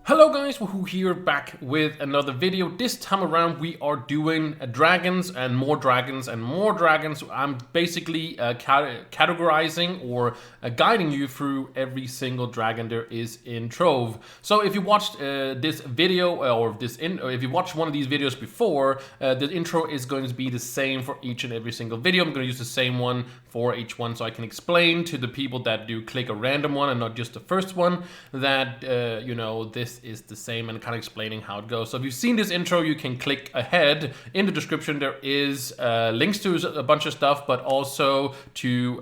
Hello guys, Wahoo here, back with another video. This time around we are doing dragons and more dragons and more dragons. I'm basically categorizing or guiding you through every single dragon there is in Trove. So if you watched this video or if you watched one of these videos before, the intro is going to be the same for each and every single video. I'm going to use the same one for each one so I can explain to the people that do click a random one and not just the first one that this is the same, and kind of explaining how it goes. So if you've seen this intro, you can click ahead. In the description there is links to a bunch of stuff, but also to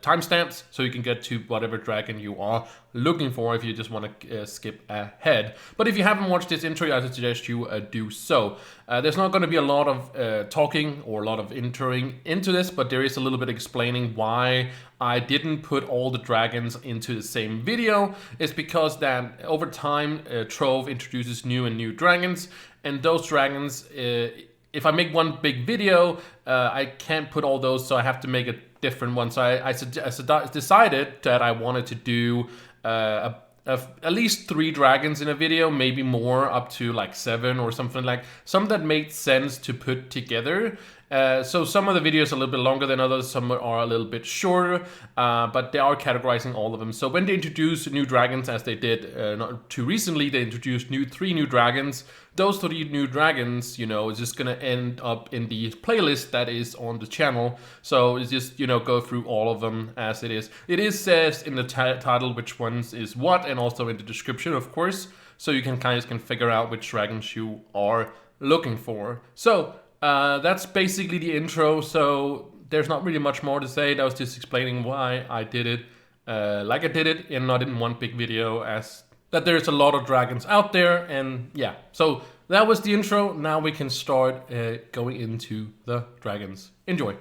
timestamps so you can get to whatever dragon you are looking for if you just want to skip ahead. But if you haven't watched this intro, I suggest you do so. There's not going to be a lot of talking or a lot of entering into this, but there is a little bit explaining why I didn't put all the dragons into the same video. It's because that over time Trove introduces new dragons, and those dragons, if I make one big video, I can't put all those, so I have to make a different one. So I decided that I wanted to do at least 3 dragons in a video, maybe more, up to like 7 or something, like some that made sense to put together. So some of the videos are a little bit longer than others, some are a little bit shorter, but they are categorizing all of them. So when they introduce new dragons, as they did not too recently, they introduced 3 new dragons. Those 3 new dragons, is just gonna end up in the playlist that is on the channel. So it's just, go through all of them as it is. It says in the title which ones is what, and also in the description, of course, so you can can figure out which dragons you are looking for. So that's basically the intro, so there's not really much more to say. That was just explaining why I did it like I did it, and not in one big video, as that there's a lot of dragons out there. And yeah, so that was the intro. Now we can start going into the dragons. Enjoy.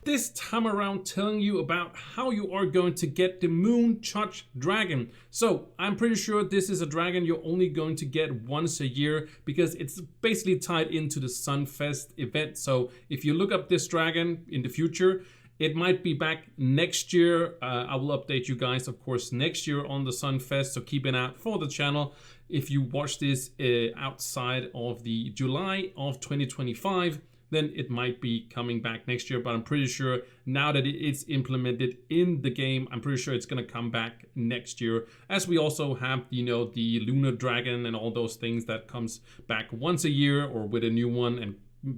This time around telling you about how you are going to get the Moon Touch Dragon. So I'm pretty sure this is a dragon you're only going to get once a year, because it's basically tied into the Sunfest event. So if you look up this dragon in the future, it might be back next year. I will update you guys, of course, next year on the Sunfest, so keep an eye out for the channel. If you watch this outside of the July of 2025, then it might be coming back next year. But I'm pretty sure now that it's implemented in the game, I'm pretty sure it's gonna come back next year. As we also have, the Lunar Dragon and all those things that comes back once a year or with a new one, and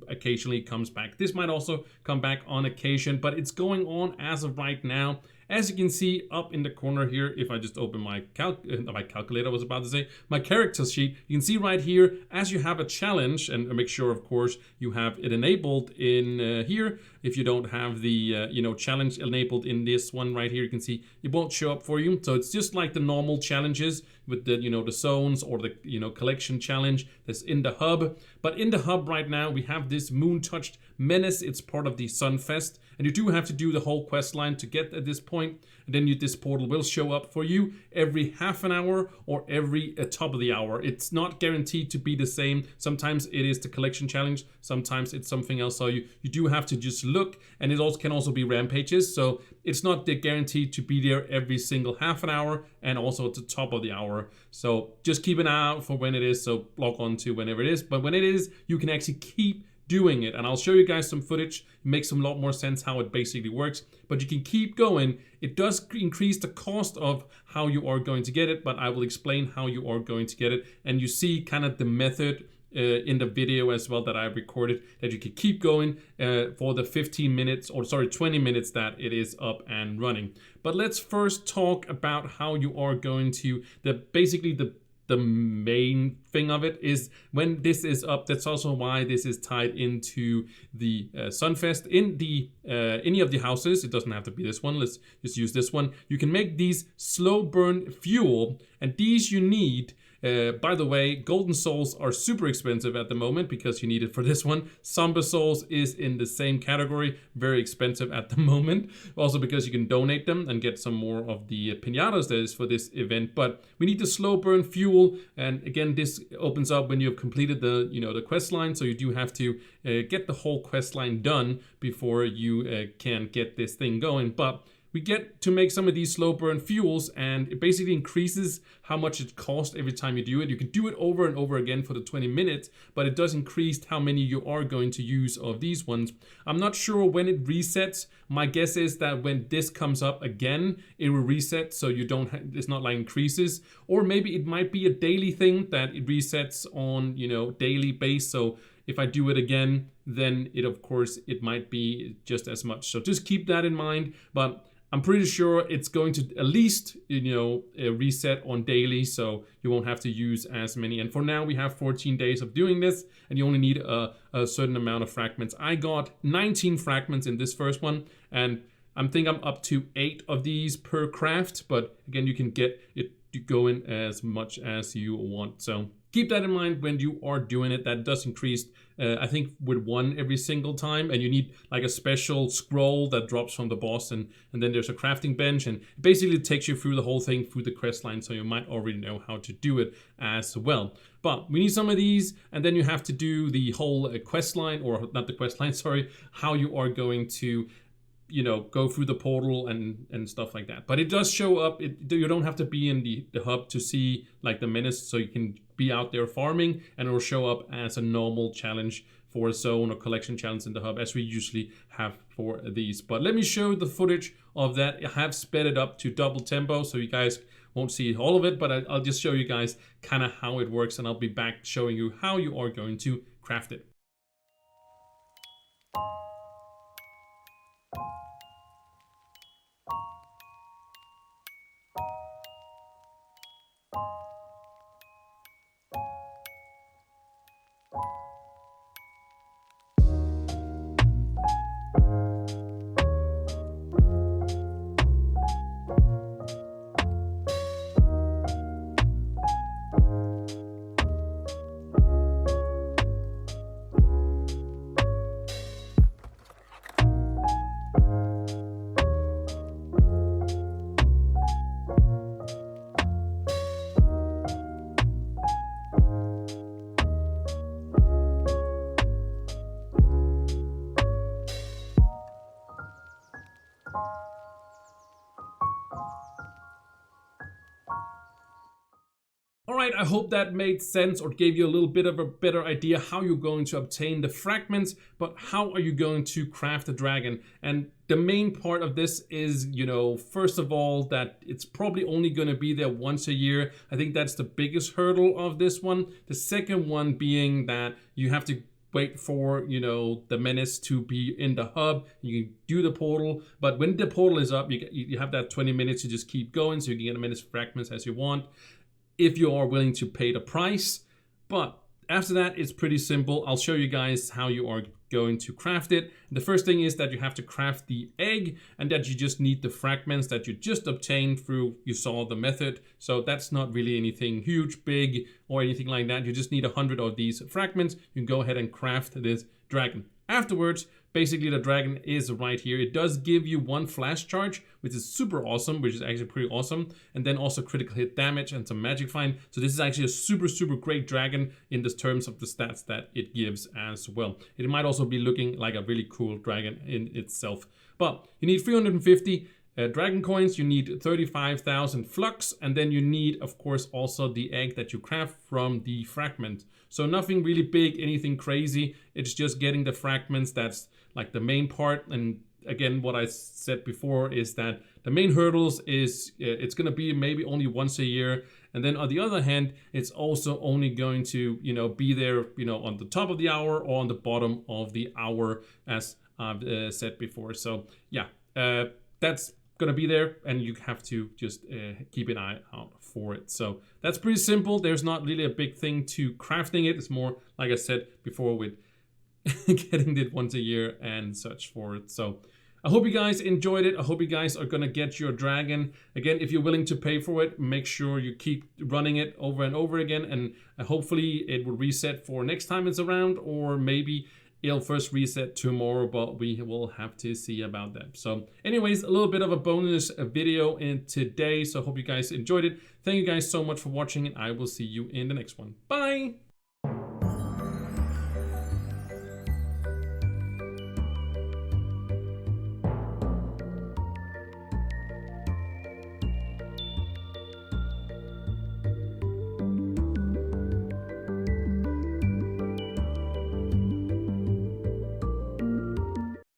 occasionally comes back. This might also come back on occasion, but it's going on as of right now. As you can see up in the corner here, if I just open my calculator, I was about to say, my character sheet, you can see right here, as you have a challenge, and make sure, of course, you have it enabled in here. If you don't have the, challenge enabled in this one right here, you can see it won't show up for you. So it's just like the normal challenges with the, the zones or the, collection challenge that's in the hub. But in the hub right now, we have this Moon Touched Menace. It's part of the Sunfest, and you do have to do the whole quest line to get at this point. And then this portal will show up for you every half an hour or every top of the hour. It's not guaranteed to be the same. Sometimes it is the collection challenge, sometimes it's something else. So you do have to just look, and it also can also be rampages. So it's not guaranteed to be there every single half an hour and also at the top of the hour. So just keep an eye out for when it is. So log on to whenever it is. But when it is, you can actually keep doing it, and I'll show you guys some footage. It makes a lot more sense how it basically works, but you can keep going. It does increase the cost of how you are going to get it, but I will explain how you are going to get it, and you see kind of the method in the video as well that I recorded, that you can keep going for the 15 minutes, or sorry, 20 minutes that it is up and running. But let's first talk about how you are going to, basically the main thing of it is when this is up. That's also why this is tied into the Sunfest. In the any of the houses, it doesn't have to be this one, let's just use this one. You can make these slow burn fuel, and these you need. By the way, golden souls are super expensive at the moment because you need it for this one. Samba souls is in the same category, very expensive at the moment. Also because you can donate them and get some more of the pinatas that is for this event. But we need the slow burn fuel, and again, this opens up when you have completed the the quest line. So you do have to get the whole quest line done before you can get this thing going. But we get to make some of these slow burn fuels, and it basically increases how much it costs every time you do it. You can do it over and over again for the 20 minutes, but it does increase how many you are going to use of these ones. I'm not sure when it resets. My guess is that when this comes up again, it will reset, so you don't it's not like increases. Or maybe it might be a daily thing that it resets on, you know, daily base. So if I do it again, then of course it might be just as much. So just keep that in mind. But I'm pretty sure it's going to at least, you know, reset on daily, so you won't have to use as many. And for now, we have 14 days of doing this, and you only need a certain amount of fragments. I got 19 fragments in this first one, and I think I'm up to 8 of these per craft. But again, you can get it going as much as you want. So keep that in mind when you are doing it. That does increase, I think, with 1 every single time. And you need like a special scroll that drops from the boss. And then there's a crafting bench. And it basically takes you through the whole thing through the quest line. So you might already know how to do it as well. But we need some of these. And then you have to do the whole quest line, or not the quest line, sorry, how you are going to, you know, go through the portal and stuff like that. But it does show up. You don't have to be in the hub to see like the menace, so you can be out there farming, and it will show up as a normal challenge for a zone or collection challenge in the hub, as we usually have for these. But let me show the footage of that. I have sped it up to double tempo, so you guys won't see all of it, but I'll just show you guys kind of how it works, and I'll be back showing you how you are going to craft it. Alright, I hope that made sense or gave you a little bit of a better idea how you're going to obtain the fragments, but how are you going to craft a dragon? And the main part of this is, you know, first of all, that it's probably only going to be there once a year. I think that's the biggest hurdle of this one. The second one being that you have to wait for, you know, the menace to be in the hub. You can do the portal, but when the portal is up, you have that 20 minutes to just keep going, so you can get as many fragments as you want, if you are willing to pay the price. But after that, it's pretty simple. I'll show you guys how you are going to craft it. The first thing is that you have to craft the egg, and that you just need the fragments that you just obtained through, you saw the method. So that's not really anything huge, big, or anything like that. You just need 100 of these fragments. You can go ahead and craft this dragon. Afterwards, basically the dragon is right here. It does give you 1 flash charge, which is super awesome, which is actually pretty awesome. And then also critical hit damage and some magic find. So this is actually a super, super great dragon in the terms of the stats that it gives as well. It might also be looking like a really cool dragon in itself. But you need 350 dragon coins, you need 35,000 flux, and then you need, of course, also the egg that you craft from the fragment. So nothing really big, anything crazy. It's just getting the fragments. That's like the main part. And again, what I said before is that the main hurdles is it's going to be maybe only once a year. And then on the other hand, it's also only going to, you know, be there, you know, on the top of the hour or on the bottom of the hour, as I've said before. So yeah, that's gonna be there, and you have to just keep an eye out for it. So that's pretty simple. There's not really a big thing to crafting it. It's more, like I said before, with getting it once a year and such for it. So I hope you guys enjoyed it. I hope you guys are gonna get your dragon. Again, if you're willing to pay for it, make sure you keep running it over and over again, and hopefully it will reset for next time it's around, or maybe it'll first reset tomorrow, but we will have to see about that. So anyways, a little bit of a bonus video in today. So I hope you guys enjoyed it. Thank you guys so much for watching, and I will see you in the next one. Bye!